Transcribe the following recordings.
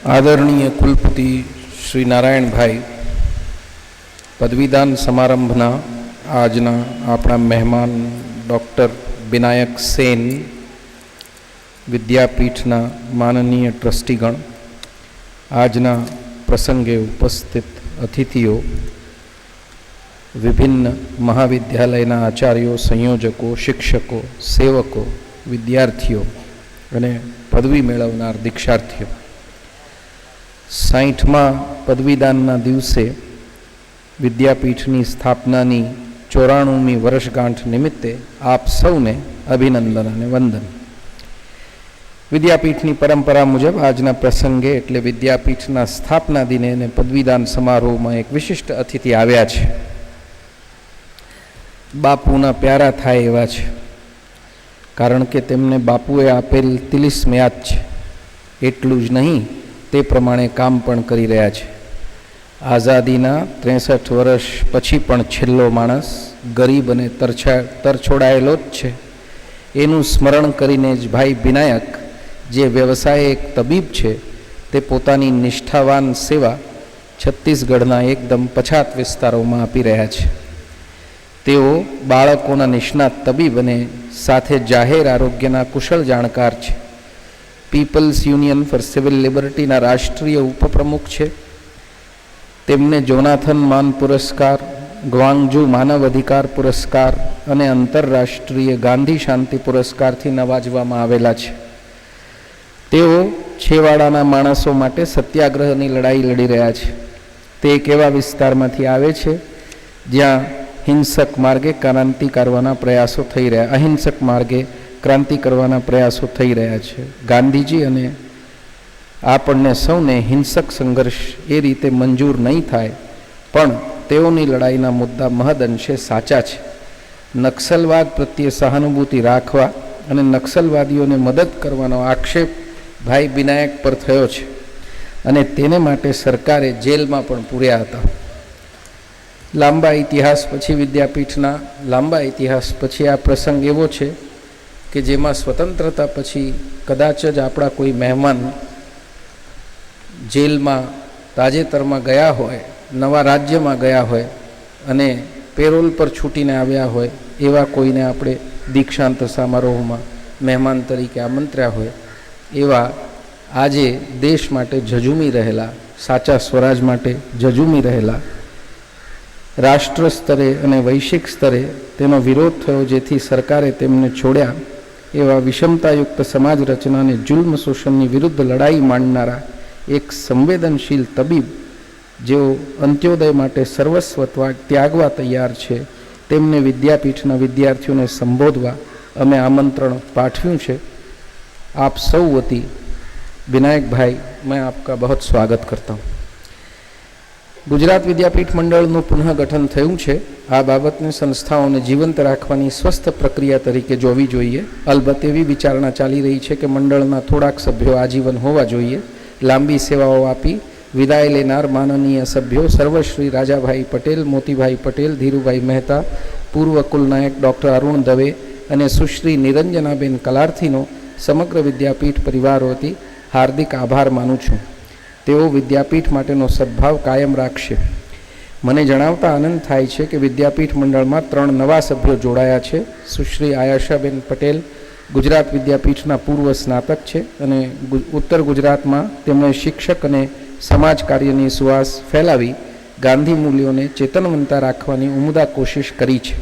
આદરણીય કુલપતિ શ્રી નારાયણભાઈ, પદવીદાન સમારંભના આજના આપણા મહેમાન ડૉક્ટર વિનાયક સેન, વિદ્યાપીઠના માનનીય ટ્રસ્ટીગણ, આજના પ્રસંગે ઉપસ્થિત અતિથિઓ, વિભિન્ન મહાવિદ્યાલયના આચાર્યો, સંયોજકો, શિક્ષકો, સેવકો, વિદ્યાર્થીઓ અને પદવી મેળવનાર દીક્ષાર્થીઓ, 60મા પદવીદાનના દિવસે વિદ્યાપીઠની સ્થાપનાની 94મી વર્ષગાંઠ નિમિત્તે આપ સૌને અભિનંદન અને વંદન. વિદ્યાપીઠની પરંપરા મુજબ આજના પ્રસંગે એટલે વિદ્યાપીઠના સ્થાપના દિને અને પદવીદાન સમારોહમાં એક વિશિષ્ટ અતિથિ આવ્યા છે. બાપુના પ્યારા થાય એવા છે, કારણ કે તેમને બાપુએ આપેલ તિલિસ્મ યાદ છે. એટલું જ નહીં, તે પ્રમાણે કામ પણ કરી રહ્યા છે. આઝાદીના 63 વર્ષ પછી પણ છેલ્લો માણસ ગરીબ અને તરછોડાયેલો જ છે. એનું સ્મરણ કરીને જ ભાઈ વિનાયક, જે વ્યવસાય એક તબીબ છે, તે પોતાની નિષ્ઠાવાન સેવા છત્તીસગઢના એકદમ પછાત વિસ્તારોમાં આપી રહ્યા છે. તેઓ બાળકોના નિષ્ણાત તબીબ અને સાથે જાહેર આરોગ્યના કુશળ જાણકાર છે. પીપલ્સ યુનિયન ફોર સિવિલ લિબર્ટીના રાષ્ટ્રીય ઉપપ્રમુખ છે. તેમને જોનાથન માન પુરસ્કાર, ગ્વાંગજુ માનવ અધિકાર પુરસ્કાર અને આંતરરાષ્ટ્રીય ગાંધી શાંતિ પુરસ્કારથી નવાજવામાં આવેલા છે. તેઓ છેવાડાના માણસો માટે સત્યાગ્રહની લડાઈ લડી રહ્યા છે. તે એક એવા વિસ્તારમાંથી આવે છે જ્યાં હિંસક માર્ગે ક્રાંતિ કરવાના પ્રયાસો થઈ રહ્યા, અહિંસક માર્ગે ક્રાંતિ કરવાના પ્રયાસો થઈ રહ્યા છે. ગાંધીજી અને આપણને સૌને હિંસક સંઘર્ષ એ રીતે મંજૂર નહીં થાય, પણ તેઓની લડાઈના મુદ્દા મહદઅંશે સાચા છે. નક્સલવાદ પ્રત્યે સહાનુભૂતિ રાખવા અને નક્સલવાદીઓને મદદ કરવાનો આક્ષેપ ભાઈ વિનાયક પર થયો છે અને તેને માટે સરકારે જેલમાં પણ પૂર્યા હતા. લાંબા ઇતિહાસ પછી, વિદ્યાપીઠના લાંબા ઇતિહાસ પછી આ પ્રસંગ એવો છે કે જેમાં સ્વતંત્રતા પછી કદાચ જ આપણા કોઈ મહેમાન જેલમાં તાજેતરમાં ગયા હોય, નવા રાજ્યમાં ગયા હોય અને પેરોલ પર છૂટીને આવ્યા હોય, એવા કોઈને આપણે દીક્ષાંત સમારોહમાં મહેમાન તરીકે આમંત્ર્યા હોય, એવા આજે દેશ માટે ઝઝૂમી રહેલા, સાચા સ્વરાજ માટે ઝઝૂમી રહેલા, રાષ્ટ્ર સ્તરે અને વૈશ્વિક સ્તરે તેનો વિરોધ થયો, જેથી સરકારે તેમને છોડ્યા, એવા વિષમતાયુક્ત સમાજ રચના અને જુલ્મ શોષણની વિરુદ્ધ લડાઈ માંડનારા એક સંવેદનશીલ તબીબ, જેઓ અંત્યોદય માટે સર્વસ્વ ત્યાગવા તૈયાર છે, તેમને વિદ્યાપીઠના વિદ્યાર્થીઓને સંબોધવા અમે આમંત્રણ પાઠવ્યું છે. आप सब वती विनायक भाई, मैं आपका बहुत स्वागत करता हूँ. गुजरात विद्यापीठ मंडळનું પુનઃગઠન થયું છે. આ બાબતને સંસ્થાઓને જીવંત રાખવાની સ્વસ્થ પ્રક્રિયા તરીકે જોવી જોઈએ. અલબત્ત એવી વિચારણા ચાલી રહી છે કે મંડળના થોડાક સભ્યો આજીવન હોવા જોઈએ. લાંબી સેવાઓ આપી વિદાય લેનાર માનનીય સભ્યો સર્વશ્રી રાજાભાઈ પટેલ, મોતીભાઈ પટેલ, ધીરુભાઈ મહેતા, પૂર્વ કુલનાયક ડૉક્ટર અરુણ દવે અને સુશ્રી નિરંજનાબેન કલાર્થીનો સમગ્ર વિદ્યાપીઠ પરિવાર વતી હાર્દિક આભાર માનું છું. તેઓ વિદ્યાપીઠ માટેનો સદભાવ કાયમ રાખશે. મને જણાવતા આનંદ થાય છે કે વિદ્યાપીઠ મંડળમાં 3 નવા સભ્યો જોડાયા છે. સુશ્રી આયાશાબેન પટેલ ગુજરાત વિદ્યાપીઠના પૂર્વ સ્નાતક છે અને ઉત્તર ગુજરાતમાં તેમણે શિક્ષક અને સમાજ કાર્યની સુવાસ ફેલાવી ગાંધી મૂલ્યોને ચેતનવંતા રાખવાની ઉમદા કોશિશ કરી છે.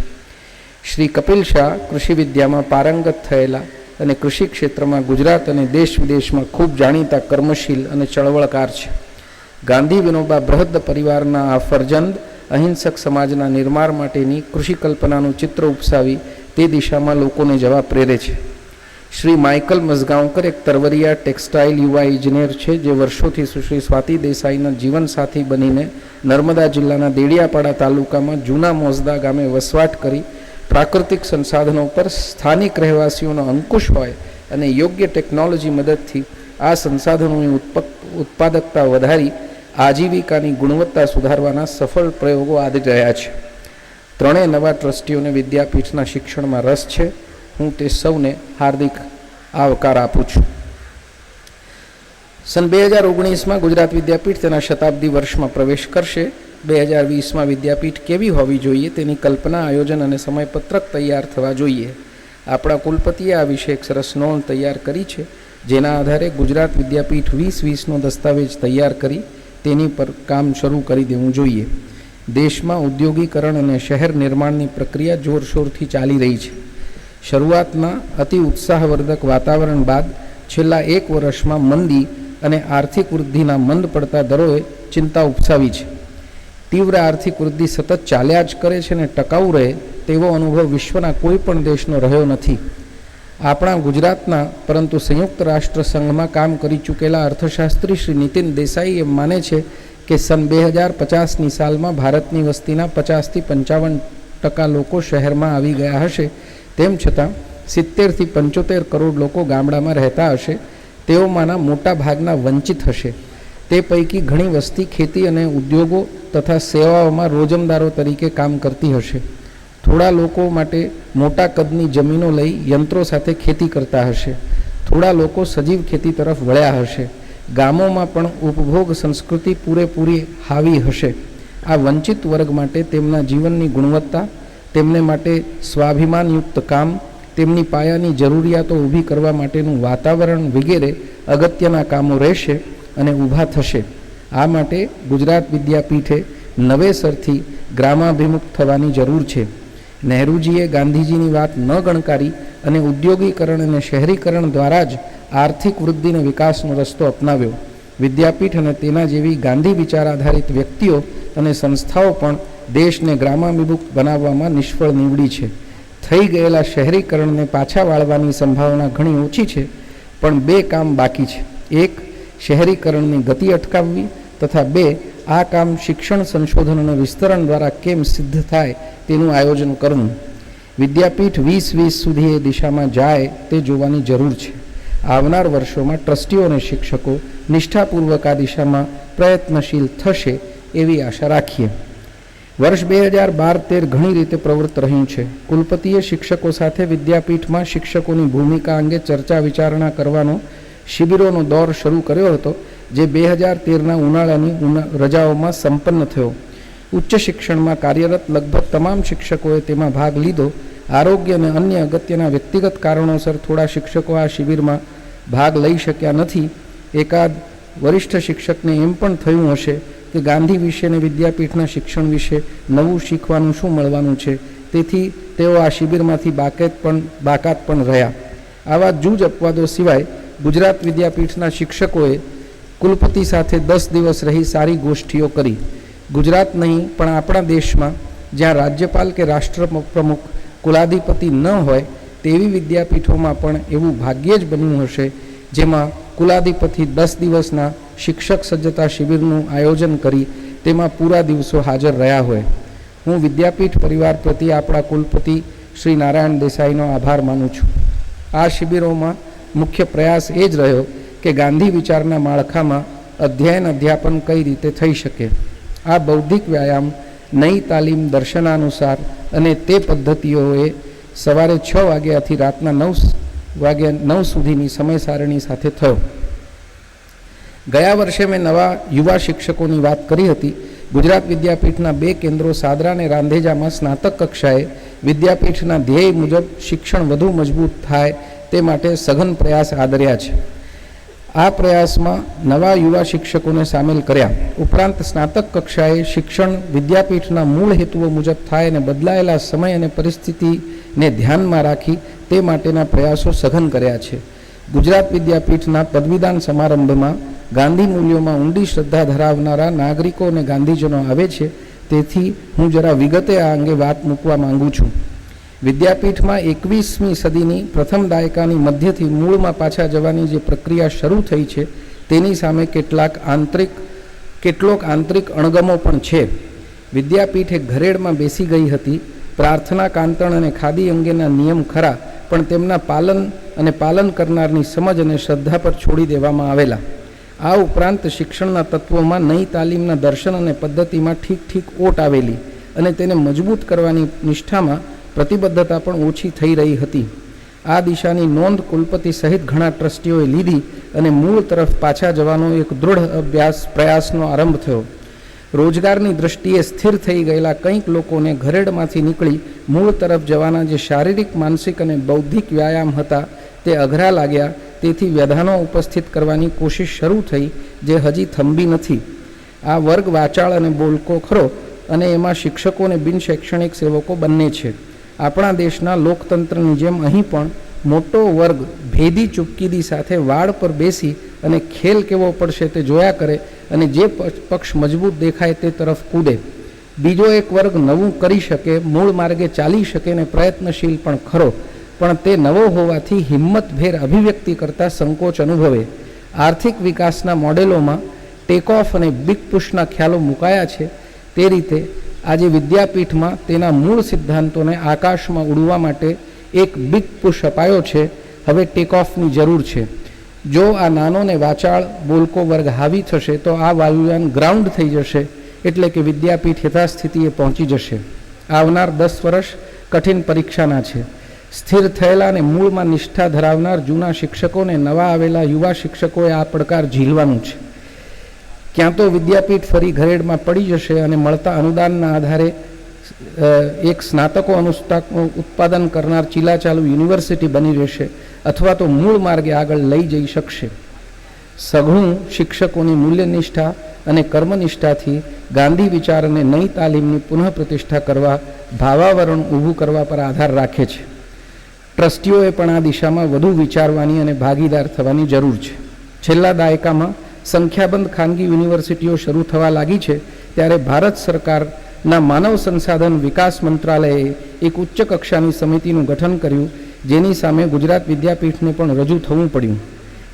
શ્રી કપિલ શાહ કૃષિ વિદ્યામાં પારંગત થયેલા અને કૃષિ ક્ષેત્રમાં ગુજરાત અને દેશ વિદેશમાં ખૂબ જાણીતા કર્મશીલ અને ચળવળકાર છે. ગાંધી વિનોબા બૃહદ પરિવારના આ ફરજંદ અહિંસક સમાજના નિર્માણ માટેની કૃષિ કલ્પનાનું ચિત્ર ઉપસાવી તે દિશામાં લોકોને જવા પ્રેરે છે. શ્રી માઇકલ મઝગાંવકર એક તરવરિયા ટેક્સટાઇલ યુવા ઇજનેર છે, જે વર્ષોથી સુશ્રી સ્વાતિ દેસાઈના જીવનસાથી બનીને નર્મદા જિલ્લાના દેડિયાપાડા તાલુકામાં જૂના મોસદા ગામે વસવાટ કરી પ્રાકૃતિક સંસાધનો પર સ્થાનિક રહેવાસીઓનો અંકુશ હોય અને યોગ્ય ટેકનોલોજી મદદથી આ સંસાધનોની ઉત્પાદકતા વધારી આજીવિકાની ગુણવત્તા સુધારવાના સફળ પ્રયોગો આદરી રહ્યા છે. 3 નવા ટ્રસ્ટીઓને વિદ્યાપીઠના શિક્ષણમાં રસ છે. હું તે સૌને હાર્દિક આવકાર આપું છું. સન 2019માં ગુજરાત વિદ્યાપીઠ તેના શતાબ્દી વર્ષમાં પ્રવેશ કરશે. 2020માં વિદ્યાપીઠ કેવી હોવી જોઈએ તેની કલ્પના, આયોજન અને સમયપત્રક તૈયાર થવા જોઈએ. આપણા કુલપતિએ આ વિશે એક સરસ નોંધ તૈયાર કરી છે, જેના આધારે ગુજરાત વિદ્યાપીઠ 2020નો દસ્તાવેજ તૈયાર કરી તેની પર કામ શરૂ કરી દેવું જોઈએ. દેશમાં ઔદ્યોગિકરણ અને શહેર નિર્માણની પ્રક્રિયા જોરશોરથી ચાલી રહી છે. શરૂઆતના અતિ ઉત્સાહવર્ધક વાતાવરણ બાદ છેલ્લા એક વર્ષમાં મંદી અને આર્થિક વૃદ્ધિના મંદ પડતા દરોએ ચિંતા ઉપસાવી છે. તીવ્ર આર્થિક વૃદ્ધિ સતત ચાલ્યા જ કરે છે અને ટકાઉ રહે તેવો અનુભવ વિશ્વના કોઈ પણ દેશનો રહ્યો નથી. આપણા ગુજરાતના પરંતુ સંયુક્ત રાષ્ટ્ર સંઘમાં કામ કરી ચૂકેલા અર્થશાસ્ત્રી શ્રી નીતિન દેસાઈ એમ માને છે કે સન 2050ની સાલમાં ભારતની વસ્તીના 50થી 55% લોકો શહેરમાં આવી ગયા હશે. તેમ છતાં 70થી 75 કરોડ લોકો ગામડામાં રહેતા હશે. તેઓમાંના મોટા ભાગના વંચિત હશે. તે પૈકી ઘણી વસ્તી ખેતી અને ઉદ્યોગો તથા સેવાઓમાં રોજમદારો તરીકે કામ કરતી હશે. થોડા લોકો માટે મોટા કદની જમીનો લઈ યંત્રો સાથે ખેતી કરતા હશે. થોડા લોકો સજીવ ખેતી તરફ વળ્યા હશે. ગામોમાં પણ ઉપભોગ સંસ્કૃતિ પૂરેપૂરી હાવી હશે. આ વંચિત વર્ગ માટે તેમના જીવનની ગુણવત્તા, તેમને માટે સ્વાભિમાનયુક્ત કામ, તેમની પાયાની જરૂરિયાતો ઊભી કરવા માટેનું વાતાવરણ વગેરે અગત્યના કામો રહેશે અને ઊભા થશે. આ માટે ગુજરાત વિદ્યાપીઠે નવેસરથી ગ્રામાભિમુખ થવાની જરૂર છે. નહેરુજીએ ગાંધીજીની વાત ન ગણકારી અને ઉદ્યોગીકરણ અને શહેરીકરણ દ્વારા જ આર્થિક વૃદ્ધિ અને વિકાસનો રસ્તો અપનાવ્યો. વિદ્યાપીઠ અને તેના જેવી ગાંધી વિચાર આધારિત વ્યક્તિઓ અને સંસ્થાઓ પણ દેશને ગ્રામાભિમુખ બનાવવામાં નિષ્ફળ નીવડી છે. થઈ ગયેલા શહેરીકરણને પાછા વાળવાની સંભાવના ઘણી ઓછી છે, પણ બે કામ બાકી છે. એક, શહેરીકરણની ગતિ અટકાવવી તથા બે, આ કામ શિક્ષણ, સંશોધન અને વિસ્તરણ દ્વારા કેમ સિદ્ધ થાય તેનું આયોજન કરવું. વિદ્યાપીઠ 2020 સુધી એ દિશામાં જાય તે જોવાની જરૂર છે. આવનાર વર્ષોમાં ટ્રસ્ટીઓ અને શિક્ષકો નિષ્ઠાપૂર્વક આ દિશામાં પ્રયત્નશીલ થશે એવી આશા રાખીએ. વર્ષ 2012-13 ઘણી રીતે પ્રવૃત્ત રહ્યું છે. કુલપતિએ શિક્ષકો સાથે વિદ્યાપીઠમાં શિક્ષકોની ભૂમિકા અંગે ચર્ચા વિચારણા કરવાનો શિબિરોનો દોર શરૂ કર્યો હતો, જે 2013ના ઉનાળાની રજાઓમાં સંપન્ન થયો. ઉચ્ચ શિક્ષણમાં કાર્યરત લગભગ તમામ શિક્ષકોએ તેમાં ભાગ લીધો. આરોગ્ય અને અન્ય અગત્યના વ્યક્તિગત કારણોસર થોડા શિક્ષકો આ શિબિરમાં ભાગ લઈ શક્યા નથી. એકાદ વરિષ્ઠ શિક્ષકને એમ પણ થયું હશે કે ગાંધી વિશે અને વિદ્યાપીઠના શિક્ષણ વિશે નવું શીખવાનું શું મળવાનું છે, તેથી તેઓ આ શિબિરમાંથી બાકાત પણ રહ્યા. આવા જૂજ અપવાદો સિવાય ગુજરાત વિદ્યાપીઠના શિક્ષકોએ કુલપતિ સાથે 10 દિવસ રહી સારી ગોષ્ઠીઓ કરી. ગુજરાત નહીં પણ આપણા દેશમાં જ્યાં રાજ્યપાલ કે રાષ્ટ્રપ્રમુખ કુલાધિપતિ ન હોય તેવી વિદ્યાપીઠોમાં પણ એવું ભાગ્યે જ બન્યું હશે જેમાં કુલાધિપતિ 10 દિવસના શિક્ષક સજ્જતા શિબિરનું આયોજન કરી તેમાં પૂરા દિવસો હાજર રહ્યા હોય. હું વિદ્યાપીઠ પરિવાર પ્રત્યે આપણા કુલપતિ શ્રી નારાયણ દેસાઈનો આભાર માનું છું. આ શિબિરોમાં મુખ્ય પ્રયાસ એ જ રહ્યો કે ગાંધી વિચારના માળખામાં અધ્યયન અધ્યાપન કઈ રીતે થઈ શકે. આ બૌદ્ધિક વ્યાયામ નઈ તાલીમ દર્શનાનુસાર અને તે પદ્ધતિઓએ સવારે 6 વાગ્યાથી રાતના 9 સુધીની સમય સારણી સાથે થયો. ગયા વર્ષે મેં નવા યુવા શિક્ષકોની વાત કરી હતી. ગુજરાત વિદ્યાપીઠના 2 કેન્દ્રો સાદરા અને રાંધેજામાં સ્નાતક કક્ષાએ વિદ્યાપીઠના ધ્યેય મુજબ શિક્ષણ વધુ મજબૂત થાય તે માટે સઘન પ્રયાસ આદર્યા છે. આ પ્રયાસમાં નવા યુવા શિક્ષકોને સામેલ કર્યા. ઉપરાંત સ્નાતક કક્ષાએ શિક્ષણ વિદ્યાપીઠના મૂળ હેતુઓ મુજબ થાય અને બદલાયેલા સમય અને પરિસ્થિતિને ધ્યાનમાં રાખી તે માટેના પ્રયાસો સઘન કર્યા છે. ગુજરાત વિદ્યાપીઠના પદવીદાન સમારંભમાં ગાંધી મૂલ્યોમાં ઊંડી શ્રદ્ધા ધરાવનારા નાગરિકો અને ગાંધીજનો આવે છે, તેથી હું જરા વિગતે આ અંગે વાત મૂકવા માંગુ છું. વિદ્યાપીઠમાં 21મી સદીની પ્રથમ દાયકાની મધ્યથી મૂળમાં પાછા જવાની જે પ્રક્રિયા શરૂ થઈ છે તેની સામે કેટલોક આંતરિક અણગમો પણ છે. વિદ્યાપીઠ એક ઘરેડમાં બેસી ગઈ હતી. પ્રાર્થના, કાંતણ અને ખાદી અંગેના નિયમ ખરા, પણ તેમના પાલન કરનારની સમજ અને શ્રદ્ધા પર છોડી દેવામાં આવેલા. આ ઉપરાંત શિક્ષણના તત્વોમાં નઈ તાલીમના દર્શન અને પદ્ધતિમાં ઠીક ઓટ આવેલી અને તેને મજબૂત કરવાની નિષ્ઠામાં પ્રતિબદ્ધતા પણ ઓછી થઈ રહી હતી. આ દિશાની નોંધ કુલપતિ સહિત ઘણા ટ્રસ્ટીઓએ લીધી અને મૂળ તરફ પાછા જવાનો એક દૃઢ પ્રયાસનો આરંભ થયો. રોજગારની દૃષ્ટિએ સ્થિર થઈ ગયેલા કંઈક લોકોને ઘરેડમાંથી નીકળી મૂળ તરફ જવાના જે શારીરિક, માનસિક અને બૌદ્ધિક વ્યાયામ હતા તે અઘરા લાગ્યા. તેથી વ્યધાનો ઉપસ્થિત કરવાની કોશિશ શરૂ થઈ, જે હજી થંભી નથી. આ વર્ગ વાચાળ અને બોલકો ખરો, અને એમાં શિક્ષકો અને બિન શૈક્ષણિક સેવકો બંને છે. આપણા દેશના લોકતંત્રની જેમ અહીં પણ મોટો વર્ગ ભેદી ચૂપકીદી સાથે વાડ પર બેસી અને ખેલ કેવો પડશે તે જોયા કરે અને જે પક્ષ મજબૂત દેખાય તે તરફ કૂદે. બીજો એક વર્ગ નવું કરી શકે, મૂળ માર્ગે ચાલી શકે ને પ્રયત્નશીલ પણ ખરો, પણ તે નવો હોવાથી હિંમતભેર અભિવ્યક્તિ કરતા સંકોચ અનુભવે. આર્થિક વિકાસના મોડેલોમાં ટેક ઓફ અને બિગ પુશના ખ્યાલો મુકાયા છે. તે રીતે આજે વિદ્યાપીઠમાં તેના મૂળ સિદ્ધાંતોને આકાશમાં ઉડવા માટે એક બિગ પુશ અપાયો છે. હવે ટેક ઓફની જરૂર છે. જો આ નાનો ને વાચાળ બોલકો વર્ગ હાવી થશે તો આ વાયુયાન ગ્રાઉન્ડ થઈ જશે, એટલે કે વિદ્યાપીઠ યથાસ્થિતિએ પહોંચી જશે. આવનાર 10 વર્ષ કઠિન પરીક્ષાના છે. સ્થિર થયેલા અને મૂળમાં નિષ્ઠા ધરાવનાર જૂના શિક્ષકોને નવા આવેલા યુવા શિક્ષકોએ આ પડકાર ઝીલવાનું છે. ક્યાં તો વિદ્યાપીઠ ફરી ઘરેડમાં પડી જશે અને મળતા અનુદાનના આધારે એક સ્નાતકો અનુસ્નાતકનું ઉત્પાદન કરનાર ચીલાચાલુ યુનિવર્સિટી બની રહેશે, અથવા તો મૂળ માર્ગે આગળ લઈ જઈ શકશે. સઘળું શિક્ષકોની મૂલ્યનિષ્ઠા અને કર્મનિષ્ઠાથી ગાંધી વિચાર અને નઈ તાલીમની પુનઃપ્રતિષ્ઠા કરવા, ભાવાવરણ ઊભું કરવા પર આધાર રાખે છે. ટ્રસ્ટીઓએ પણ આ દિશામાં વધુ વિચારવાની અને ભાગીદાર થવાની જરૂર છે. છેલ્લા દાયકામાં સંખ્યાબંધ ખાનગી યુનિવર્સિટીઓ શરૂ થવા લાગી છે, ત્યારે ભારત સરકારના માનવ સંસાધન વિકાસ મંત્રાલયે એક ઉચ્ચ કક્ષાની સમિતિનું ગઠન કર્યું, જેની સામે ગુજરાત વિદ્યાપીઠને પણ રજૂ થવું પડ્યું.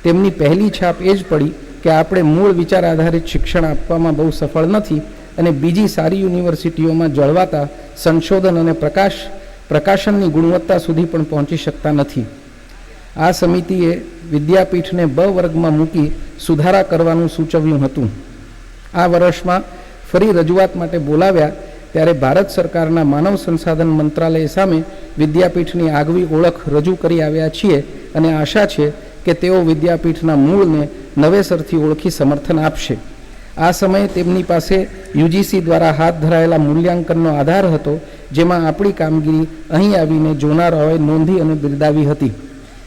તેમની પહેલી છાપ એ જ પડી કે આપણે મૂળ વિચાર આધારિત શિક્ષણ આપવામાં બહુ સફળ નથી અને બીજી સારી યુનિવર્સિટીઓમાં જળવાતા સંશોધન અને પ્રકાશનની ગુણવત્તા સુધી પણ પહોંચી શકતા નથી. આ સમિતિએ વિદ્યાપીઠને બ વર્ગમાં મૂકી સુધારા કરવાનું સૂચવ્યું હતું. આ વર્ષમાં ફરી રજૂઆત માટે બોલાવ્યા ત્યારે ભારત સરકારના માનવ સંસાધન મંત્રાલય સામે વિદ્યાપીઠની આગવી ઓળખ રજૂ કરી આવ્યા છીએ અને આશા છે કે તેઓ વિદ્યાપીઠના મૂળને નવેસરથી ઓળખી સમર્થન આપશે. આ સમયે તેમની પાસે યુજીસી દ્વારા હાથ ધરાયેલા મૂલ્યાંકનનો આધાર હતો, જેમાં આપણી કામગીરી અહીં આવીને જોનારાઓએ નોંધી અને બિરદાવી હતી.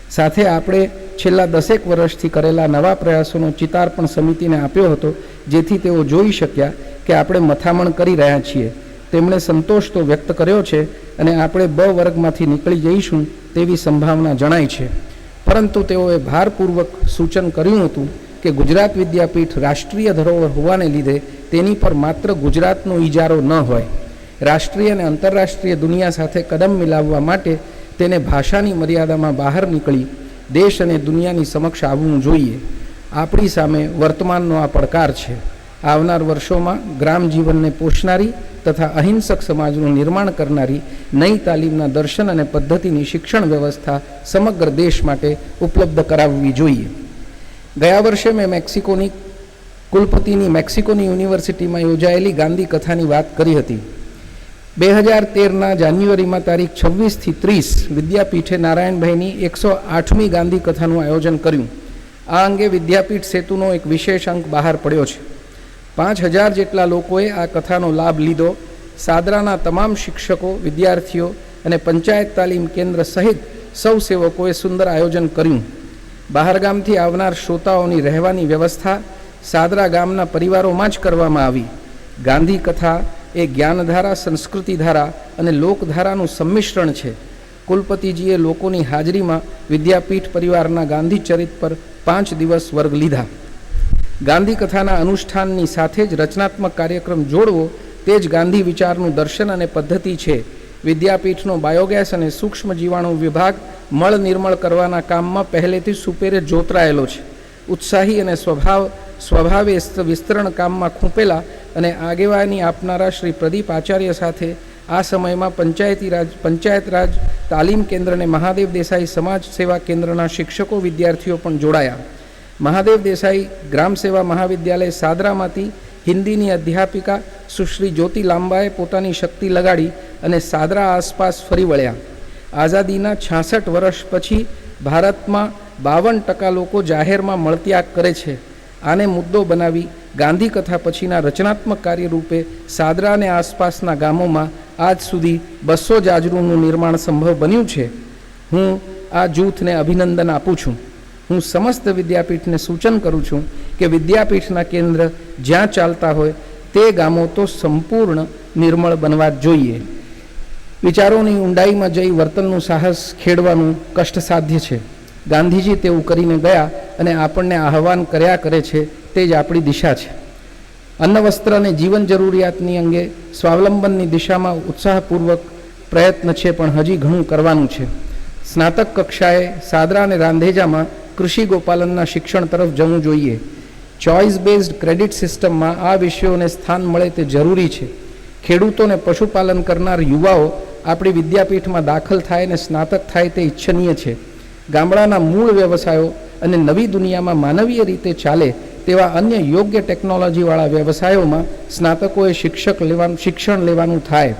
સાથે આપણે છેલ્લા 10 વર્ષથી કરેલા નવા પ્રયાસોનો ચિતાર પણ સમિતિને આપ્યો હતો, જેથી તેઓ જોઈ શક્યા કે આપણે મથામણ કરી રહ્યા છીએ. તેમણે સંતોષ તો વ્યક્ત કર્યો છે અને આપણે બ વર્ગમાંથી નીકળી જઈશું તેવી સંભાવના જણાય છે. પરંતુ તેઓએ ભારપૂર્વક સૂચન કર્યું હતું કે ગુજરાત વિદ્યાપીઠ રાષ્ટ્રીય ધરોહર હોવાને લીધે તેની પર માત્ર ગુજરાતનો ઇજારો ન હોય. રાષ્ટ્રીય અને આંતરરાષ્ટ્રીય દુનિયા સાથે કદમ મિલાવવા માટે તેને ભાષાની મર્યાદામાં બહાર નીકળી દેશ અને દુનિયાની સમક્ષ આવવું જોઈએ. આપણી સામે વર્તમાનનો આ પડકાર છે. આવનાર વર્ષોમાં ગ્રામ જીવનને પોષનારી તથા અહિંસક સમાજનું નિર્માણ કરનારી નઈ તાલીમના દર્શન અને પદ્ધતિની શિક્ષણ વ્યવસ્થા સમગ્ર દેશ માટે ઉપલબ્ધ કરાવવી જોઈએ. ગયા વર્ષે મેં મેક્સિકોની યુનિવર્સિટીમાં યોજાયેલી ગાંધી કથાની વાત કરી હતી. 2013ના જાન્યુઆરીમાં તારીખ 26થી 30 વિદ્યાપીઠે નારાયણભાઈની 108મી ગાંધી કથાનું આયોજન કર્યું. આ અંગે વિદ્યાપીઠ સેતુનો એક વિશેષ અંક બહાર પડ્યો છે. 5000 જેટલા લોકોએ આ કથાનો લાભ લીધો. સાદરાના તમામ શિક્ષકો, વિદ્યાર્થીઓ અને પંચાયત તાલીમ કેન્દ્ર સહિત સૌ સેવકોએ સુંદર આયોજન કર્યું. બહારગામથી આવનાર શ્રોતાઓની રહેવાની વ્યવસ્થા સાદરા ગામના પરિવારોમાં જ કરવામાં આવી. ગાંધી કથા એ જ્ઞાનધારા, સંસ્કૃતિધારા અને લોકધારાનું સંમિશ્રણ છે. કુલપતિજીએ લોકોની હાજરીમાં વિદ્યાપીઠ પરિવારના ગાંધી ચરિત પર 5 દિવસ વર્ગ લીધા. ગાંધી કથાના અનુષ્ઠાનની સાથે જ રચનાત્મક કાર્યક્રમ જોડવો તે જ ગાંધી વિચારનું દર્શન અને પદ્ધતિ છે. વિદ્યાપીઠનો બાયોગેસ અને સૂક્ષ્મ જીવાણુ વિભાગ મળ નિર્મળ કરવાના કામમાં પહેલેથી સુપેરે જોતરાયેલો છે. ઉત્સાહી અને સ્વભાવે વિસ્તરણ કામમાં ખૂંપેલા અને આગેવાની આપનારા શ્રી પ્રદીપ આચાર્ય સાથે આ સમયમાં પંચાયત રાજ તાલીમ કેન્દ્ર અને મહાદેવ દેસાઈ સમાજ સેવા કેન્દ્રના શિક્ષકો, વિદ્યાર્થીઓ પણ જોડાયા. મહાદેવ દેસાઈ ગ્રામ સેવા મહાવિદ્યાલય સાદરામાંથી હિન્દીની અધ્યાપિકા સુશ્રી જ્યોતિ લાંબાએ પોતાની શક્તિ લગાડી અને સાદરા આસપાસ ફરી વળ્યા. આઝાદીના 66 વર્ષ પછી ભારતમાં 52% લોકો જાહેરમાં મળત્યાગ કરે છે. આને મુદ્દો બનાવી ગાંધી કથા પછીના રચનાત્મક કાર્યરૂપે સાદરા અને આસપાસના ગામોમાં આજ સુધી 200 જાજરૂનું નિર્માણ સંભવ બન્યું છે. હું આ જૂથને અભિનંદન આપું છું. હું સમસ્ત વિદ્યાપીઠને સૂચન કરું છું કે વિદ્યાપીઠના કેન્દ્ર જ્યાં ચાલતા હોય તે ગામો તો સંપૂર્ણ નિર્મળ બનવા જ જોઈએ. વિચારોની ઊંડાઈમાં જઈ વર્તનનું સાહસ ખેડવાનું કષ્ટસાધ્ય છે. ગાંધીજી તેવું કરીને ગયા અને આપણને આહવાન કર્યા કરે છે. તે જ આપણી દિશા છે. અન્ન વસ્ત્ર અને જીવન જરૂરિયાતની અંગે સ્વાવલંબનની દિશામાં ઉત્સાહપૂર્વક પ્રયત્ન છે, પણ હજી ઘણું કરવાનું છે. સ્નાતક કક્ષાએ સાદરા અને રાંધેજામાં કૃષિ ગોપાલનના શિક્ષણ તરફ જવું જોઈએ. ચોઇસ બેઝડ ક્રેડિટ સિસ્ટમમાં આ વિષયોને સ્થાન મળે તે જરૂરી છે. ખેડૂતોને પશુપાલન કરનાર યુવાઓ આપણી વિદ્યાપીઠમાં દાખલ થાય અને સ્નાતક થાય તે ઈચ્છનીય છે. ગામડાના મૂળ વ્યવસાયો અને નવી દુનિયામાં માનવીય રીતે ચાલે તેવા અન્ય યોગ્ય ટેકનોલોજીવાળા વ્યવસાયોમાં સ્નાતકોએ શિક્ષણ લેવાનું થાય.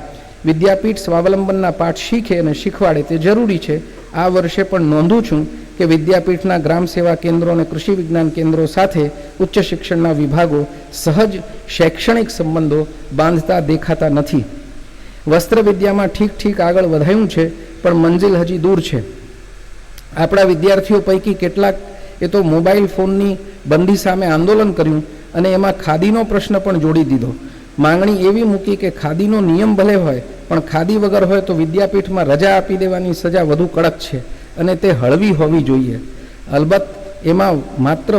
વિદ્યાપીઠ સ્વાવલંબનના પાઠ શીખે અને શીખવાડે તે જરૂરી છે. આ વર્ષે પણ નોંધું છું કે વિદ્યાપીઠના ગ્રામ સેવા કેન્દ્રો અને કૃષિ વિજ્ઞાન કેન્દ્રો સાથે ઉચ્ચ શિક્ષણના વિભાગો સહજ શૈક્ષણિક સંબંધો બાંધતા દેખાતા નથી. વસ્ત્ર વિદ્યામાં ઠીક આગળ વધાયું છે, પણ મંજિલ હજી દૂર છે. આપણા વિદ્યાર્થીઓ પૈકી કેટલાક એ તો મોબાઈલ ફોનની બંધી સામે આંદોલન કર્યું અને એમાં ખાદીનો પ્રશ્ન પણ જોડી દીધો. માંગણી એવી મૂકી કે ખાદીનો નિયમ ભલે હોય, પણ ખાદી વગર હોય તો વિદ્યાપીઠમાં રજા આપી દેવાની સજા વધુ કડક છે અને તે હળવી હોવી જોઈએ. અલબત્ત એમાં માત્ર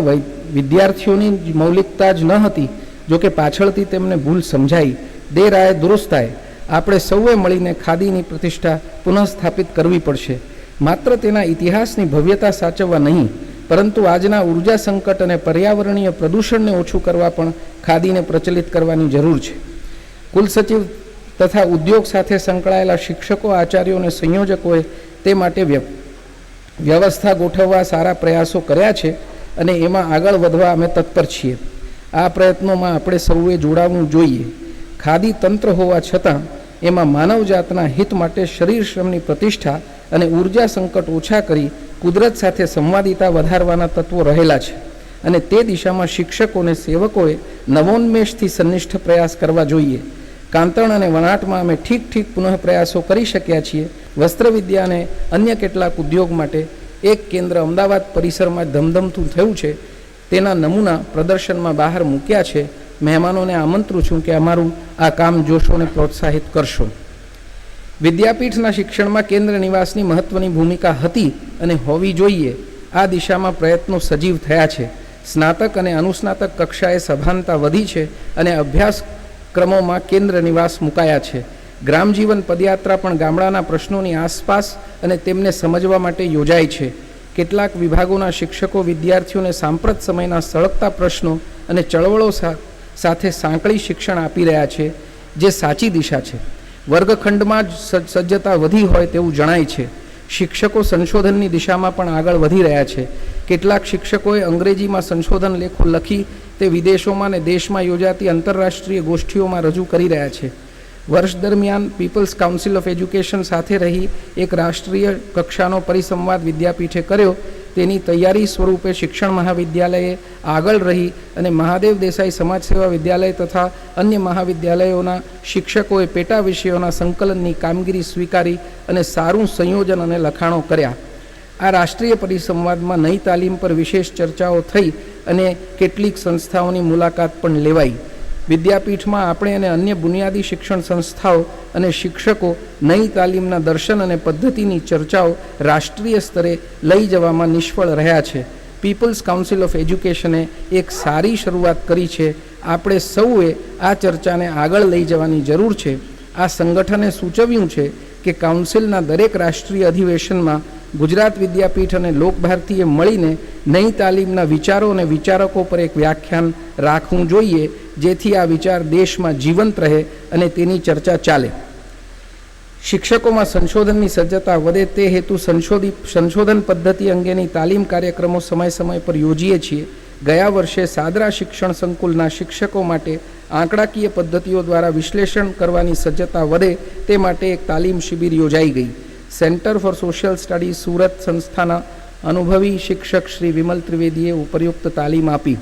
વિદ્યાર્થીઓની મૌલિકતા જ ન હતી, જોકે પાછળથી તેમને ભૂલ સમજાઈ. દેર આય દુરુસ્ત આય. આપણે સૌએ મળીને ખાદીની પ્રતિષ્ઠા પુનઃસ્થાપિત કરવી પડશે. માત્ર તેના ઇતિહાસની ભવ્યતા સાચવવા નહીં, પરંતુ આજના ઉર્જા સંકટ અને પર્યાવરણીય પ્રદૂષણને ઓછું કરવા પણ ખાદીને પ્રચલિત કરવાની જરૂર છે. કુલસચિવ તથા ઉદ્યોગ સાથે સંકળાયેલા શિક્ષકો, આચાર્યો અને સંયોજકોએ તે માટે વ્યવસ્થા ગોઠવવા સારા પ્રયાસો કર્યા છે અને એમાં આગળ વધવા અમે તત્પર છીએ. આ પ્રયત્નોમાં આપણે સૌએ જોડાવવું જોઈએ. ખાદી તંત્ર હોવા છતાં એમાં માનવજાતના હિત માટે શરીર શ્રમની પ્રતિષ્ઠા અને ઉર્જા સંકટ ઓછા કરી કુદરત સાથે સંવાદિતા વધારવાના તત્વો રહેલા છે અને તે દિશામાં શિક્ષકોને સેવકોએ નવોન્મેષથી સન્નિષ્ઠ પ્રયાસ કરવા જોઈએ. કાંતણ અને વણાટમાં અમે ઠીક પુનઃ પ્રયાસો કરી શક્યા છીએ. વસ્ત્રવિદ્યા અને અન્ય કેટલાક ઉદ્યોગ માટે એક કેન્દ્ર અમદાવાદ પરિસરમાં ધમધમતું થયું છે. તેના નમૂના પ્રદર્શનમાં બહાર મૂક્યા છે. મહેમાનોને આમંત્રું છું કે અમારું આ કામ જોશોને પ્રોત્સાહિત કરશો. વિદ્યાપીઠના શિક્ષણમાં કેન્દ્ર નિવાસની મહત્ત્વની ભૂમિકા હતી અને હોવી જોઈએ. આ દિશામાં પ્રયત્નો સજીવ થયા છે. સ્નાતક અને અનુસ્નાતક કક્ષાએ સભાનતા વધી છે અને અભ્યાસક્રમોમાં કેન્દ્ર નિવાસ મુકાયા છે. ગ્રામજીવન પદયાત્રા પણ ગામડાના પ્રશ્નોની આસપાસ અને તેમને સમજવા માટે યોજાય છે. કેટલાક વિભાગોના શિક્ષકો વિદ્યાર્થીઓને સાંપ્રત સમયના સળગતા પ્રશ્નો અને ચળવળો સાથે સાંકળી શિક્ષણ આપી રહ્યા છે, જે સાચી દિશા છે. વર્ગખંડમાં જ સજ્જતા વધી હોય તેવું જણાય છે. શિક્ષકો સંશોધનની દિશામાં પણ આગળ વધી રહ્યા છે. કેટલાક શિક્ષકોએ અંગ્રેજીમાં સંશોધન લેખો લખી તે વિદેશોમાં અને દેશમાં યોજાતી આંતરરાષ્ટ્રીય ગોષ્ઠીઓમાં રજૂ કરી રહ્યા છે. વર્ષ દરમિયાન પીપલ્સ કાઉન્સિલ ઓફ એજ્યુકેશન સાથે રહી એક રાષ્ટ્રીય કક્ષાનો પરિસંવાદ વિદ્યાપીઠે કર્યો. તેની તૈયારી સ્વરૂપે શિક્ષણ મહાવિદ્યાલયે આગળ રહી અને મહાદેવ દેસાઈ સમાજ સેવા વિદ્યાલય તથા અન્ય મહાવિદ્યાલયોના શિક્ષકોએ પેટા વિષયોના સંકલનની કામગીરી સ્વીકારી અને સારું સંયોજન અને લખાણો કર્યા. આ રાષ્ટ્રીય પરિસંવાદમાં નઈ તાલીમ પર વિશેષ ચર્ચાઓ થઈ અને કેટલીક સંસ્થાઓની મુલાકાત પણ લેવાઈ. વિદ્યાપીઠમાં આપણે અને અન્ય બુનિયાદી શિક્ષણ સંસ્થાઓ અને શિક્ષકો નઈ તાલીમના દર્શન અને પદ્ધતિની ચર્ચાઓ રાષ્ટ્રીય સ્તરે લઈ જવામાં નિષ્ફળ રહ્યા છે. પીપલ્સ કાઉન્સિલ ઓફ એજ્યુકેશને એક સારી શરૂઆત કરી છે. આપણે સૌએ આ ચર્ચાને આગળ લઈ જવાની જરૂર છે. આ સંગઠને સૂચવ્યું છે કે કાઉન્સિલના દરેક રાષ્ટ્રીય અધિવેશનમાં ગુજરાત વિદ્યાપીઠ અને લોકભારતીએ મળીને નઈ તાલીમના વિચારો અને વિચારકો પર એક વ્યાખ્યાન રાખવું જોઈએ, જેથી આ વિચાર દેશમાં જીવંત રહે અને તેની ચર્ચા ચાલે. શિક્ષકોમાં સંશોધનની સજ્જતા વધે તે હેતુ સંશોધન પદ્ધતિ અંગેની તાલીમ કાર્યક્રમો સમય પર યોજીએ છીએ. ગયા વર્ષે સાદરા શિક્ષણ સંકુલના શિક્ષકો માટે આંકડાકીય પદ્ધતિઓ દ્વારા વિશ્લેષણ કરવાની સજ્જતા વધે તે માટે એક તાલીમ શિબિર યોજાઈ ગઈ. Centre for social studies Surat સંસ્થાના અનુભવી શિક્ષક શ્રી વિમલ ત્રિવેદીએ ઉપયુક્ત તાલીમ આપી.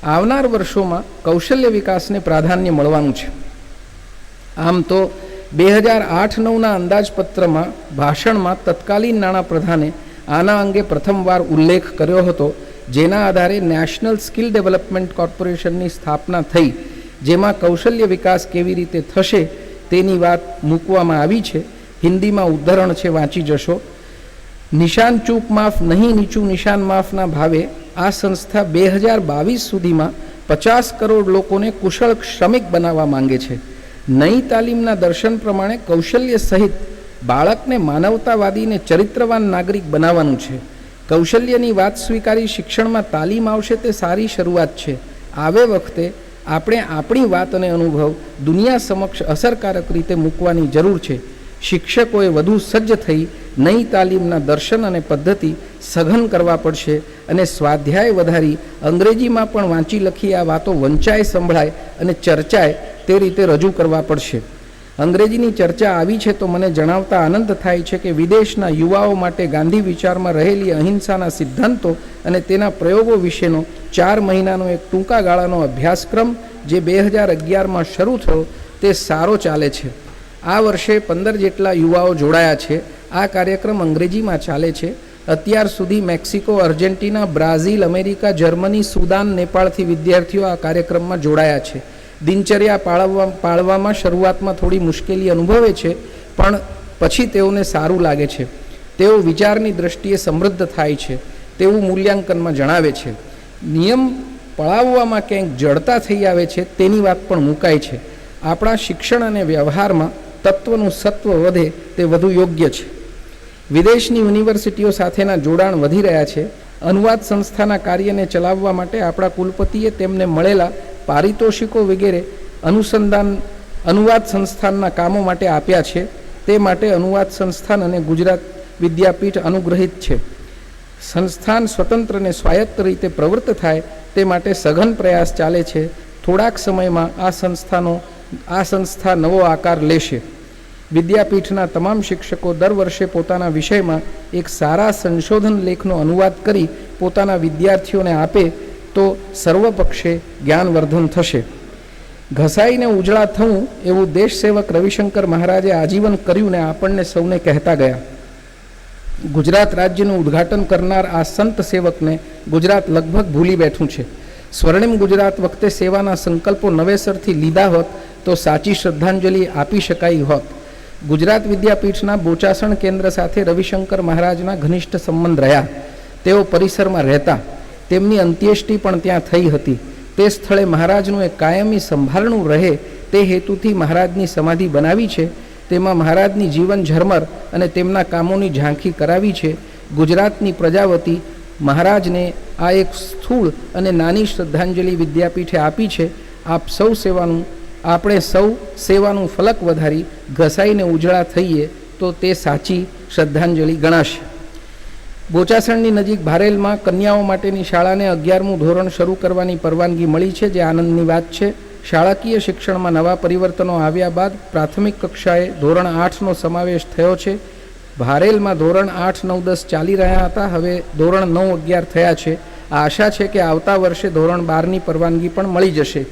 આવનાર વર્ષોમાં કૌશલ્ય વિકાસને પ્રાધાન્ય મળવાનું છે. આમ તો 2008-9ના અંદાજપત્રમાં ભાષણમાં તત્કાલીન નાણાપ્રધાને આના અંગે પ્રથમવાર ઉલ્લેખ કર્યો હતો, જેના આધારે નેશનલ સ્કિલ ડેવલપમેન્ટ કોર્પોરેશનની સ્થાપના થઈ, જેમાં કૌશલ્ય વિકાસ કેવી રીતે થશે તેની વાત મૂકવામાં આવી છે. હિન્દીમાં ઉદ્ધરણ છે, વાંચી જશો. નિશાન ચૂક માફ નહીં, નીચું નિશાન માફના ભાવે આ સંસ્થા 2022 સુધીમાં 50 કરોડ લોકોને કુશળ શ્રમિક બનાવવા માંગે છે. નઈ તાલીમના દર્શન પ્રમાણે કૌશલ્ય સહિત બાળકને માનવતાવાદી ને ચરિત્રવાન નાગરિક બનાવવાનું છે. કૌશલ્યની વાત સ્વીકારી શિક્ષણમાં તાલીમ આવશે તે સારી શરૂઆત છે. આવે વખતે આપણે આપણી વાત અને અનુભવ દુનિયા સમક્ષ અસરકારક રીતે મૂકવાની જરૂર છે. શિક્ષકોએ વધુ સજ્જ થઈ નઈ તાલીમના દર્શન અને પદ્ધતિ સઘન કરવા પડશે અને સ્વાધ્યાય વધારી અંગ્રેજીમાં પણ વાંચી લખી આ વાતો વંચાય, સંભળાય અને ચર્ચાય તે રીતે રજૂ કરવા પડશે. અંગ્રેજીની ચર્ચા આવી છે તો મને જણાવતા આનંદ થાય છે કે વિદેશના યુવાઓ માટે ગાંધી વિચારમાં રહેલી અહિંસાના સિદ્ધાંતો અને તેના પ્રયોગો વિશેનો 4 મહિનાનો એક ટૂંકા ગાળાનો અભ્યાસક્રમ જે 2011માં શરૂ થયો તે સારો ચાલે છે. આ વર્ષે 15 જેટલા યુવાઓ જોડાયા છે. આ કાર્યક્રમ અંગ્રેજીમાં ચાલે છે. અત્યાર સુધી Mexico, Argentina, Brazil, America, Germany, Sudan, નેપાળથી વિદ્યાર્થીઓ આ કાર્યક્રમમાં જોડાયા છે. દિનચર્યા પાળવામાં શરૂઆતમાં થોડી મુશ્કેલી અનુભવે છે, પણ પછી તેઓને સારું લાગે છે. તેઓ વિચારની દ્રષ્ટિએ સમૃદ્ધ થાય છે તેવું મૂલ્યાંકનમાં જણાવે છે. નિયમ પળાવવામાં ક્યાંક જડતા થઈ આવે છે તેની વાત પણ મુકાય છે. આપણા શિક્ષણ અને વ્યવહારમાં તત્વનું સત્વ વધે તે વધુ યોગ્ય છે. વિદેશની યુનિવર્સિટીઓ સાથેના જોડાણ વધી રહ્યા છે. અનુવાદ સંસ્થાના કાર્યને ચલાવવા માટે આપણા કુલપતિએ તેમને મળેલા પારિતોષિકો વગેરે અનુવાદ સંસ્થાનના કામો માટે આપ્યા છે. તે માટે અનુવાદ સંસ્થાન અને ગુજરાત વિદ્યાપીઠ અનુગ્રહિત છે. સંસ્થાન સ્વતંત્ર અને સ્વાયત્ત રીતે પ્રવૃત્ત થાય તે માટે સઘન પ્રયાસ ચાલે છે. થોડાક સમયમાં આ સંસ્થા નવો આકાર લેશે. વિદ્યાપીઠના તમામ શિક્ષકો દર વર્ષે પોતાના વિષયમાં એક સારા સંશોધન લેખનો અનુવાદ કરી પોતાના વિદ્યાર્થીઓને આપે તો સર્વપક્ષે જ્ઞાનવર્ધન થશે. ઘસાઈને ઉજળા થવું એવું દેશસેવક રવિશંકર મહારાજે આજીવન કર્યું ને આપણને સૌને કહેતા ગયા. ગુજરાત રાજ્યનું ઉદ્ઘાટન કરનાર આ સંત સેવકને ગુજરાત લગભગ ભૂલી બેઠું છે. સ્વર્ણિમ ગુજરાત વખતે સેવાના સંકલ્પો નવેસરથી લીધા હોત તો સાચી શ્રદ્ધાંજલિ આપી શકાઈ હોત. ગુજરાત વિદ્યાપીઠના બોચાસણ કેન્દ્ર સાથે રવિશંકર મહારાજના ઘનિષ્ઠ સંબંધ રહ્યા. તેઓ પરિસરમાં રહેતા. તેમની અંત્યેષ્ટિ પણ ત્યાં થઈ હતી. તે સ્થળે મહારાજનું એક કાયમી સંભાળણું રહે તે હેતુથી મહારાજની સમાધિ બનાવી છે. તેમાં મહારાજની જીવન ઝરમર અને તેમના કામોની ઝાંખી કરાવી છે. ગુજરાતની પ્રજા વતી મહારાજને આ એક સ્થૂળ અને નાની શ્રદ્ધાંજલિ વિદ્યાપીઠે આપી છે. આપણે સૌ સેવાનું ફલક વધારી ઘસાઈને ઉજળા થઈએ તો તે સાચી શ્રદ્ધાંજલિ ગણાશે. બોચાસણની નજીક ભારેલમાં કન્યાઓ માટેની શાળાને 11મું ધોરણ શરૂ કરવાની પરવાનગી મળી છે, જે આનંદની વાત છે. શાળાકીય શિક્ષણમાં નવા પરિવર્તનો આવ્યા બાદ પ્રાથમિક કક્ષાએ ધોરણ 8નો સમાવેશ થયો છે. ભારેલમાં ધોરણ 8, 9, 10 ચાલી રહ્યા હતા. હવે ધોરણ 9, 11 થયા છે. આશા છે કે આવતા વર્ષે ધોરણ 12ની પરવાનગી પણ મળી જશે.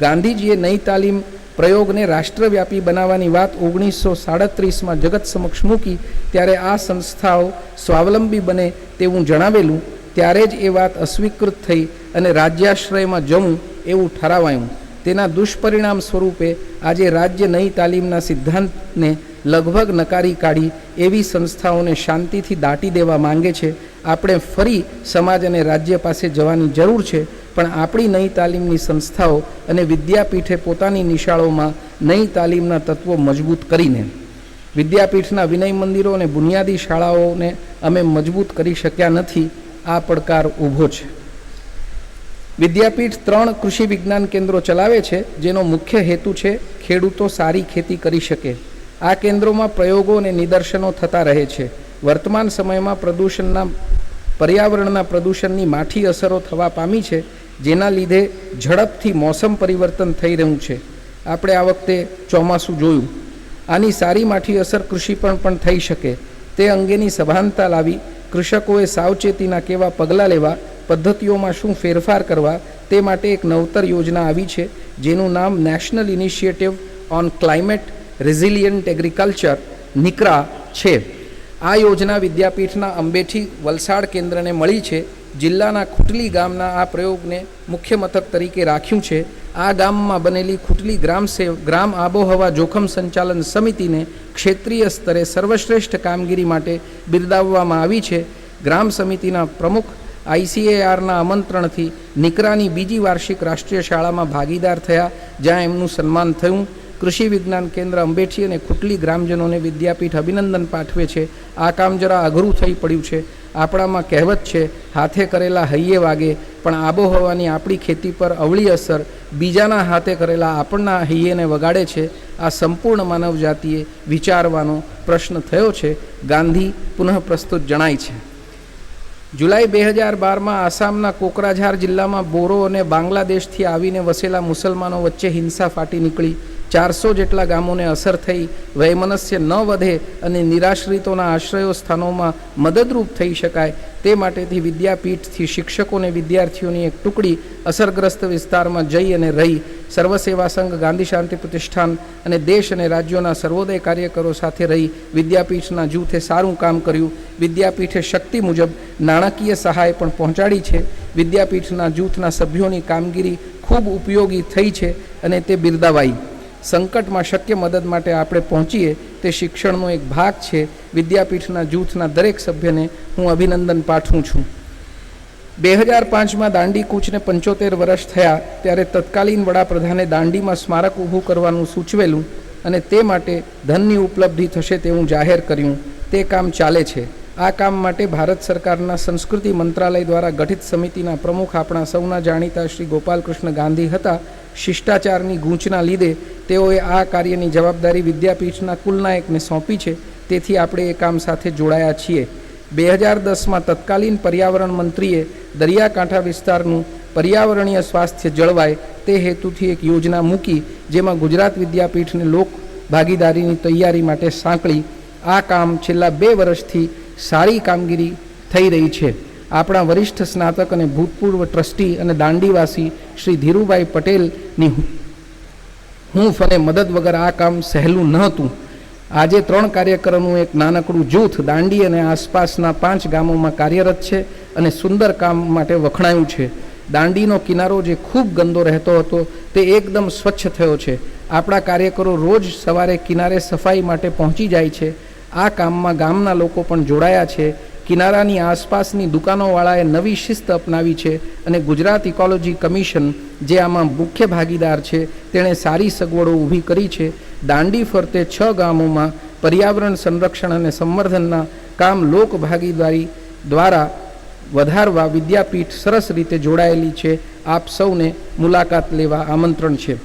ગાંધીજીએ નઈ તાલીમ પ્રયોગને રાષ્ટ્રવ્યાપી બનાવવાની વાત 1937માં જગત સમક્ષ મૂકી ત્યારે આ સંસ્થાઓ સ્વાવલંબી બને તેવું જણાવેલું. ત્યારે જ એ વાત અસ્વીકૃત થઈ અને રાજ્યાશ્રયમાં જવું એવું ઠરાવાયું. તેના દુષ્પરિણામ સ્વરૂપે આજે રાજ્ય નઈ તાલીમના સિદ્ધાંતને લગભગ નકારી કાઢી એવી સંસ્થાઓને શાંતિથી દાટી દેવા માંગે છે. આપણે ફરી સમાજ અને રાજ્ય પાસે જવાની જરૂર છે, પણ આપણી નઈ તાલીમની સંસ્થાઓ અને વિદ્યાપીઠે પોતાની નિશાળોમાં નઈ તાલીમના તત્વો મજબૂત કરીને વિદ્યાપીઠના વિનય મંદિરો અને બુનિયાદી શાળાઓને અમે મજબૂત કરી શક્યા નથી. આ પડકાર ઊભો છે. વિદ્યાપીઠ 3 કૃષિ વિજ્ઞાન કેન્દ્રો ચલાવે છે, જેનો મુખ્ય હેતુ છે ખેડૂતો સારી ખેતી કરી શકે. આ કેન્દ્રોમાં પ્રયોગો અને નિદર્શનો થતા રહે છે. વર્તમાન સમયમાં પર્યાવરણના પ્રદૂષણની માઠી અસરો થવા પામી છે, જેના લીધે ઝડપથી મોસમ પરિવર્તન થઈ રહ્યું છે. આપણે આ વખતે ચોમાસું જોયું. આની સારી માઠી અસર કૃષિ પર પણ થઈ શકે. તે અંગેની સભાનતા લાવી કૃષકોએ સાવચેતીના કેવા પગલાં લેવા, પદ્ધતિઓમાં શું ફેરફાર કરવા તે માટે એક નવતર યોજના આવી છે, જેનું નામ national initiative on climate resilient agriculture NICRA છે. આ યોજના વિદ્યાપીઠના અંબેઠી વલસાડ કેન્દ્રને મળી છે. જિલ્લાના ખૂટલી ગામના આ પ્રયોગને મુખ્ય મથક તરીકે રાખ્યું છે. આ ગામમાં બનેલી ખૂટલી ગ્રામ આબોહવા જોખમ સંચાલન સમિતિને ક્ષેત્રીય સ્તરે સર્વશ્રેષ્ઠ કામગીરી માટે બિરદાવવામાં આવી છે. ગ્રામ સમિતિના પ્રમુખ ICARના આમંત્રણથી નિકરાની બીજી વાર્ષિક રાષ્ટ્રીય શાળામાં ભાગીદાર થયા, જ્યાં એમનું સન્માન થયું. કૃષિ વિજ્ઞાન કેન્દ્ર અંબેઠી અને ખૂટલી ગ્રામજનોને વિદ્યાપીઠ અભિનંદન પાઠવે છે. આ કામ જરા અઘરું થઈ પડ્યું છે. આપણામાં કહેવત છે, હાથે કરેલા હૈયે વાગે, પણ આબોહવાની આપણી ખેતી પર અવળી અસર બીજાના હાથે કરેલા આપણના હૈયેને વગાડે છે. આ સંપૂર્ણ માનવ જાતિએ વિચારવાનો પ્રશ્ન થયો છે. ગાંધી પુનઃ પ્રસ્તુત જણાય છે. જુલાઈ 2012માં આસામના કોકરાઝાર જિલ્લામાં બોરો અને બાંગ્લાદેશથી આવીને વસેલા મુસલમાનો વચ્ચે હિંસા ફાટી નીકળી. 400 જેટલા ગામોને અસર થઈ. વૈમનસ્ય ન વધે અને નિરાશ્રિતોના આશ્રયો સ્થાનોમાં મદદરૂપ થઈ શકાય તે માટેથી વિદ્યાપીઠથી શિક્ષકો અને વિદ્યાર્થીઓની એક ટુકડી અસરગ્રસ્ત વિસ્તારમાં જઈ અને રહી. સર્વસેવા સંઘ, ગાંધી શાંતિ પ્રતિષ્ઠાન અને દેશ અને રાજ્યોના સર્વોદય કાર્યકરો સાથે રહી વિદ્યાપીઠના જૂથે સારું કામ કર્યું. વિદ્યાપીઠે શક્તિ મુજબ નાણાકીય સહાય પણ પહોંચાડી છે. વિદ્યાપીઠના જૂથના સભ્યોની કામગીરી ખૂબ ઉપયોગી થઈ છે અને તે બિરદાવાઈ. સંકટમાં શક્ય મદદ માટે આપણે પહોંચીએ તે શિક્ષણનો એક ભાગ છે. વિદ્યાપીઠના જૂથના દરેક સભ્યને હું અભિનંદન પાઠવું છું. 2005માં દાંડી કૂચને 75 વર્ષ થયા ત્યારે તત્કાલીન વડાપ્રધાને દાંડીમાં સ્મારક ઊભું કરવાનું સૂચવેલું અને તે માટે ધનની ઉપલબ્ધિ થશે તેવું જાહેર કર્યું. તે કામ ચાલે છે. આ કામ માટે ભારત સરકારના સંસ્કૃતિ મંત્રાલય દ્વારા ગઠિત સમિતિના પ્રમુખ આપણા સૌના જાણીતા શ્રી ગોપાલકૃષ્ણ ગાંધી હતા. શિષ્ટાચારની ગૂંચના લીધે તેઓએ આ કાર્યની જવાબદારી વિદ્યાપીઠના કુલનાયકને સોંપી છે. તેથી આપણે એ કામ સાથે જોડાયા છીએ. 2010માં તત્કાલીન પર્યાવરણ મંત્રીએ દરિયાકાંઠા વિસ્તારનું પર્યાવરણીય સ્વાસ્થ્ય જળવાય તે હેતુથી એક યોજના મૂકી, જેમાં ગુજરાત વિદ્યાપીઠને લોક ભાગીદારીની તૈયારી માટે સાંકળી. આ કામ છેલ્લા 2 વર્ષથી સારી કામગીરી થઈ રહી છે. આપણા વરિષ્ઠ સ્નાતક અને ભૂતપૂર્વ ટ્રસ્ટી અને દાંડીવાસી શ્રી ધીરુભાઈ પટેલની હૂંફ અને મદદ વગર આ કામ સહેલું નહોતું. આજે 3 કાર્યકરોનું એક નાનકડું જૂથ દાંડી અને આસપાસના 5 ગામોમાં કાર્યરત છે અને સુંદર કામ માટે વખણાયું છે. દાંડીનો કિનારો જે ખૂબ ગંદો રહેતો હતો તે એકદમ સ્વચ્છ થયો છે. આપણા કાર્યકરો રોજ સવારે કિનારે સફાઈ માટે પહોંચી જાય છે. આ કામમાં ગામના લોકો પણ જોડાયા છે. કિનારાની આસપાસની દુકાનોવાળાએ નવી શિસ્ત અપનાવી છે અને ગુજરાત ઇકોલોજી કમિશન, જે આમાં મુખ્ય ભાગીદાર છે, તેણે સારી સગવડો ઊભી કરી છે. દાંડી ફરતે 6 ગામોમાં પર્યાવરણ સંરક્ષણ અને સંવર્ધનના કામ લોક ભાગીદારી દ્વારા વધારવા વિદ્યાપીઠ સરસ રીતે જોડાયેલી છે. આપ સૌને મુલાકાત લેવા આમંત્રણ છે.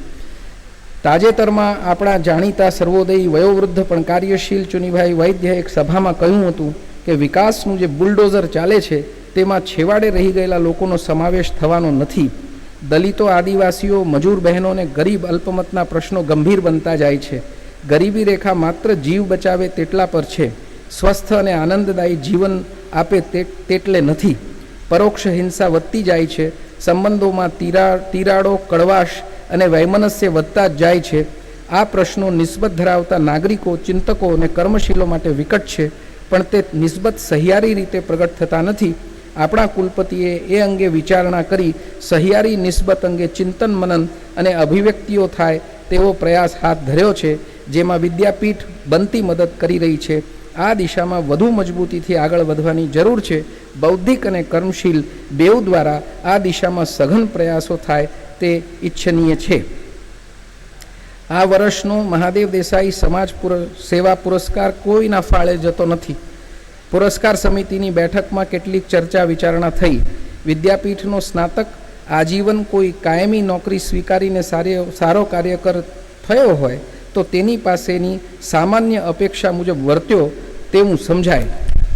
તાજેતરમાં આપણા જાણીતા સર્વોદયી વયોવૃદ્ધ પણ કાર્યશીલ ચુનીભાઈ વૈદ્યએ એક સભામાં કહ્યું હતું કે વિકાસનું જે બુલડોઝર ચાલે છે તેમાં છેવાડે રહી ગયેલા લોકોનો સમાવેશ થવાનો નથી. દલિતો, આદિવાસીઓ, મજૂર બહેનો અને ગરીબ અલ્પમતના પ્રશ્નો ગંભીર બનતા જાય છે. ગરીબી રેખા માત્ર જીવ બચાવે તેટલા પર છે, સ્વસ્થ અને આનંદદાયી જીવન આપે તેટલે નથી. પરોક્ષ હિંસા વધતી જાય છે. સંબંધોમાં તિરાડો, કડવાશ અને વૈમનસ્ય વધતા જ જાય છે. આ પ્રશ્નો નિસ્બત ધરાવતા નાગરિકો, ચિંતકો અને કર્મશીલો માટે વિકટ છે, પણ તે નિસ્બત સહિયારી રીતે પ્રગટ થતા નથી. આપણા કુલપતિએ એ અંગે વિચારણા કરી સહિયારી નિસ્બત અંગે ચિંતન મનન અને અભિવ્યક્તિઓ થાય તેવો પ્રયાસ હાથ ધર્યો છે, જેમાં વિદ્યાપીઠ બનતી મદદ કરી રહી છે. આ દિશામાં વધુ મજબૂતીથી આગળ વધવાની જરૂર છે. બૌદ્ધિક અને કર્મશીલ બેઉ દ્વારા આ દિશામાં સઘન પ્રયાસો થાય તે ઈચ્છનીય છે. આ વર્ષનો મહાદેવ દેસાઈ સમાજ સેવા પુરસ્કાર કોઈના ફાળે જતો નથી. પુરસ્કાર સમિતિની બેઠકમાં કેટલીક ચર્ચા વિચારણા થઈ. વિદ્યાપીઠનો સ્નાતક આજીવન કોઈ કાયમી નોકરી સ્વીકારીને સારો કાર્યકર થયો હોય તો તેની પાસેની સામાન્ય અપેક્ષા મુજબ વર્ત્યો તેવું સમજાય,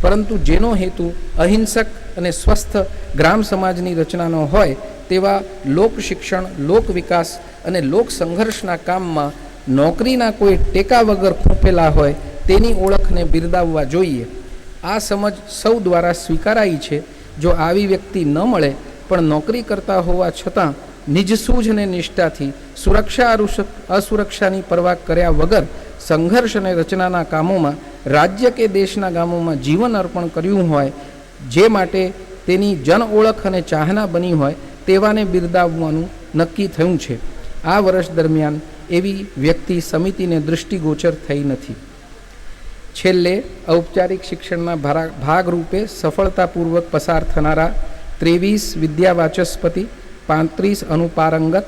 પરંતુ જેનો હેતુ અહિંસક અને સ્વસ્થ ગ્રામ સમાજની રચનાનો હોય તેવા લોક શિક્ષણ, લોક વિકાસ અને લોક સંઘર્ષના કામમાં નોકરીના કોઈ ટેકા વગર ખૂંપેલા હોય તેની ઓળખને બિરદાવવા જોઈએ. આ સમજ સૌ દ્વારા સ્વીકારાઈ છે. જો આવી વ્યક્તિ ન મળે પણ નોકરી કરતા હોવા છતાં નિજ સૂઝ અને નિષ્ઠાથી સુરક્ષા અસુરક્ષાની પરવા કર્યા વગર સંઘર્ષ અને રચનાના કામોમાં રાજ્ય કે દેશના કામોમાં જીવન અર્પણ કર્યું હોય, જે માટે તેની જન ઓળખ અને ચાહના બની હોય તેવાને બિરદાવવાનું નક્કી થયું છે. આ વર્ષ દરમિયાન એવી વ્યક્તિ સમિતિને દૃષ્ટિગોચર થઈ નથી. છેલ્લે ઔપચારિક શિક્ષણના ભાગરૂપે સફળતાપૂર્વક પસાર થનારા 23 વિદ્યાવાચસ્પતિ, 35 અનુપારંગત,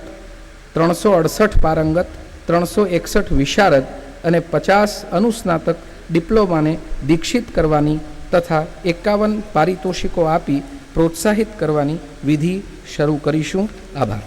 368 પારંગત, 361 વિશારદ અને 50 અનુસ્નાતક ડિપ્લોમાને દીક્ષિત કરવાની તથા 51 પારિતોષિકો આપી પ્રોત્સાહિત કરવાની વિધિ શરૂ કરીશું. આભાર.